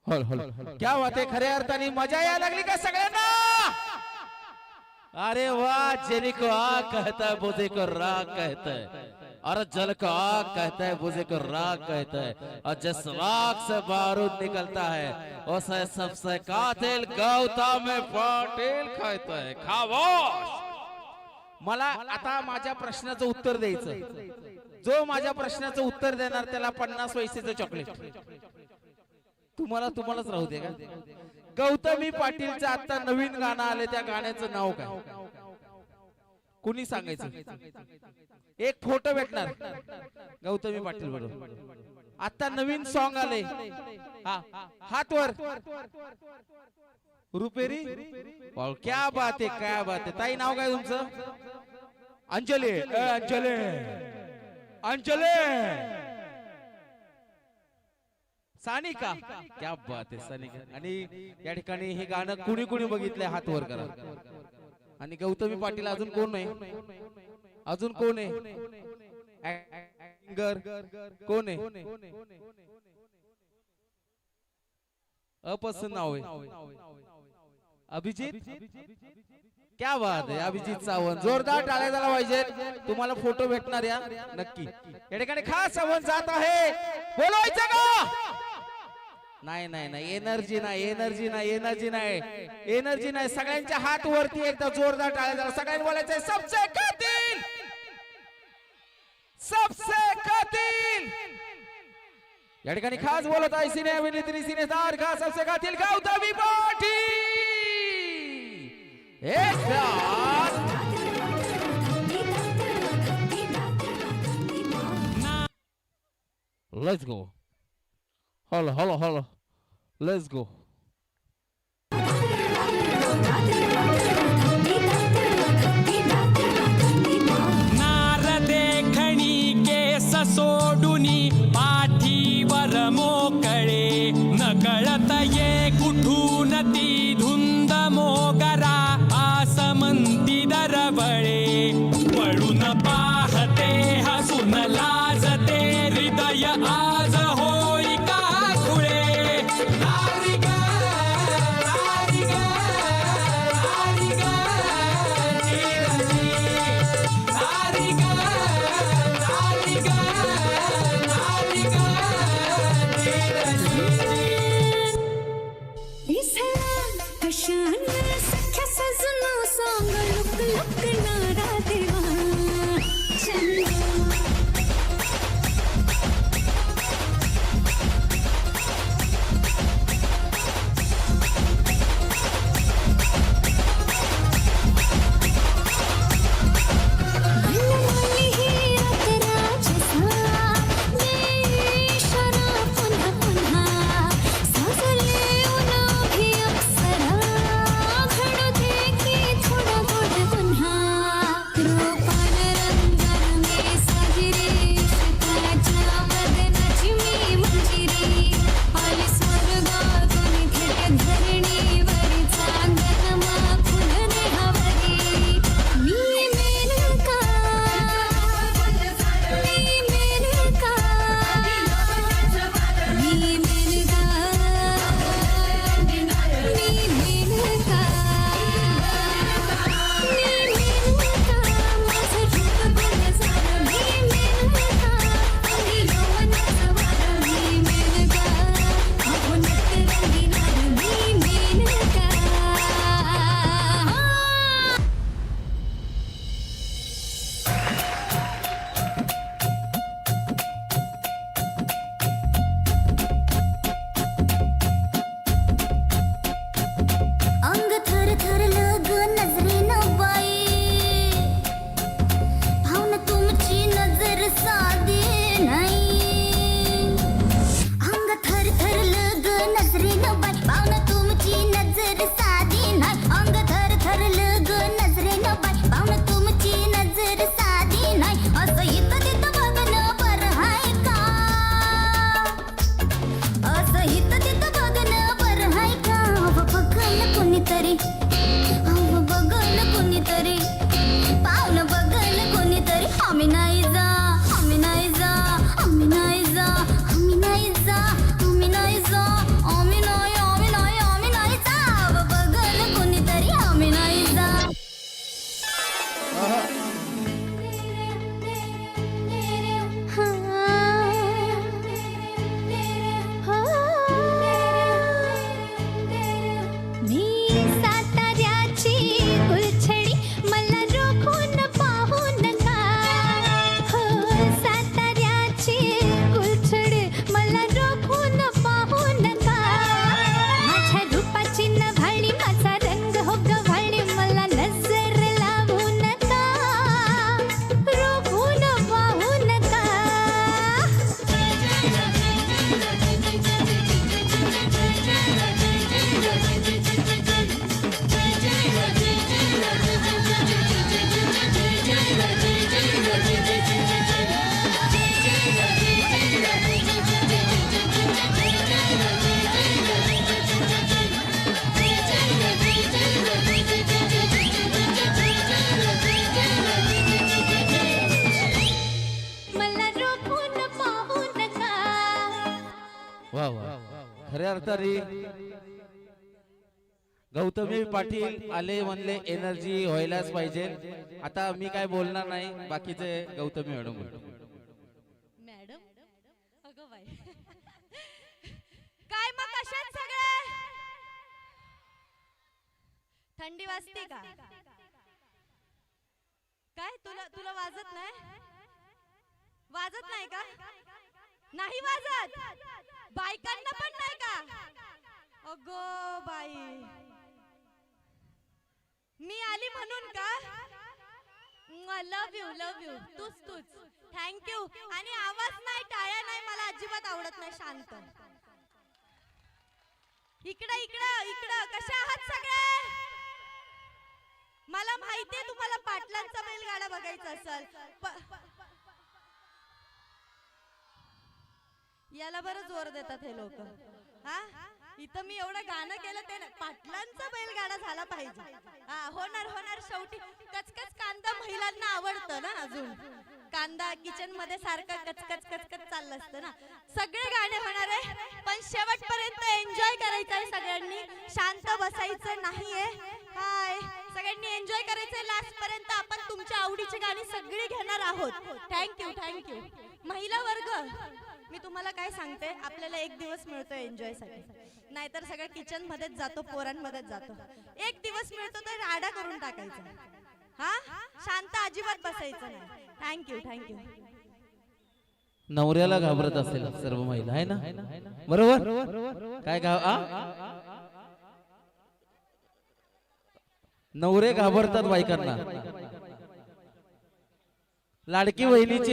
हल हल क्या बात आहे. खऱ्या अर्थाने मजा यायला लागली का सगळ्यांना. अरे वाह. जेनी को आ कहता है बुझे को रा कहता है. और जल को आग कहता है बुझे को राग कहता है. और जिस राग से बारूद निकलता है उसे सबसे कातिल गौतम पाटील कहता है. खामोश. मला आता माझ्या प्रश्नाचं उत्तर द्यायचं. जो माझ्या प्रश्नाचं उत्तर देणार त्याला 50 पैसेचं चॉकलेट. तुम्हालाच राहू दे का. गौतमी पाटीलचं आता नवीन गाणं आले. त्या गाण्याचं नाव काय कुणी सांगायचं. एक फोटो भेटणार गौतमी पाटील बरोबर. आता नवीन सॉन्ग आले. हात वर. रुपेरी. क्या बात आहे क्या बात आहे. ताई नाव काय तुमचं. अंजली. अंजली अंजली सानिका. क्या बात आहे सानिका. आणि या ठिकाणी हे गाणं कुणी कुणी बघितलंय हात वर करा. आणि गौतमी पाटील अजून कोण नाही. अजून कोण आहे. कोण आहे. अपसंत नाव आहे. अभिजित. क्या बात आहे. अभिजित सावंत. जोरदार टाळ्या झाला पाहिजे. तुम्हाला फोटो भेटणार या नक्की. या ठिकाणी खास सावंत जात आहे. बोलवायचं का. नाही नाही नाही. एनर्जी नाही एनर्जी नाही एनर्जी नाही एनर्जी नाही. सगळ्यांच्या हात वरती एकदा जोरदार टाळ्या झाला. सगळ्यांनी बोलायचंय सबसे कातिल सबसे कातिल. या ठिकाणी खास बोलत आहे सिने अभिनेत्री सिनेदार का सबसे कातिल Gautami Patil. Let's go. Hello hello hello. Let's go. सोडुनी पाठीवर मोकळे नकळत ये कुठून ती धुंद मोगरा आसमंती दरवळे पळून पाहते हसून लाजते हृदय आज होई का खुळे. लारी ग लारी ग लारी ग लारी ग लारी ग वा वा खऱ्या अर्थाने गौतमी पाटील आले म्हणले एनर्जी व्हायलाच पाहिजे. आता मी काय बोलणार नाही, बाकीचे गौतमी मॅडम बोलतो. मॅडम अगं बाई काय मग कशात सगळे थंडी वाजते का काय तुला तुला वाजत नाही का नाही वाजत बायकांना पण नाही का अगो बाई मी आली म्हणून का लव यू तूच थँक्यू. आणि आवाज नाही टाळ्या नाही मला अजिबात आवडत नाही. शांत इकडं कशा आहात सगळे. मला माहितीये तुम्हाला पाटलांचा बैलगाडा बघायचा असेल. याला बरं जोर देतात हे लोक. हा इथं मी एवढं गाणं केलं ते पाटलांचा बैलगाडा झाला पाहिजे. हा होणार शेवटी. कचकच कांदा महिलांना आवडतं ना. अजून कांदा किचन मध्ये सारखं कचकच चाललं असतं ना. सगळे गाणे होणार आहे पण शेवटपर्यंत एन्जॉय करायचं आहे सगळ्यांनी. शांत बसायचं नाहीये. हाय सगळ्यांनी एन्जॉय करायचंय लास्ट पर्यंत. आपण तुमच्या आवडीची गाणी सगळी घेणार आहोत. थँक्यू. महिला वर्ग मी तुम्हाला काय सांगते, आपल्याला एक दिवस मिळतो एन्जॉय साठी, नाहीतर सगळं किचन मध्येच जातो, पोरांमध्येच जातो. एक दिवस मिळतो तर राडा करून टाकायचा. हा शांत अजिबात बसायचं नाही. थँक्यू. नवऱ्याला घाबरत असेल सर्व महिला आहे ना, बरोबर. काय नवरे घाबरतात बायकांना. लाडकी बहिणीची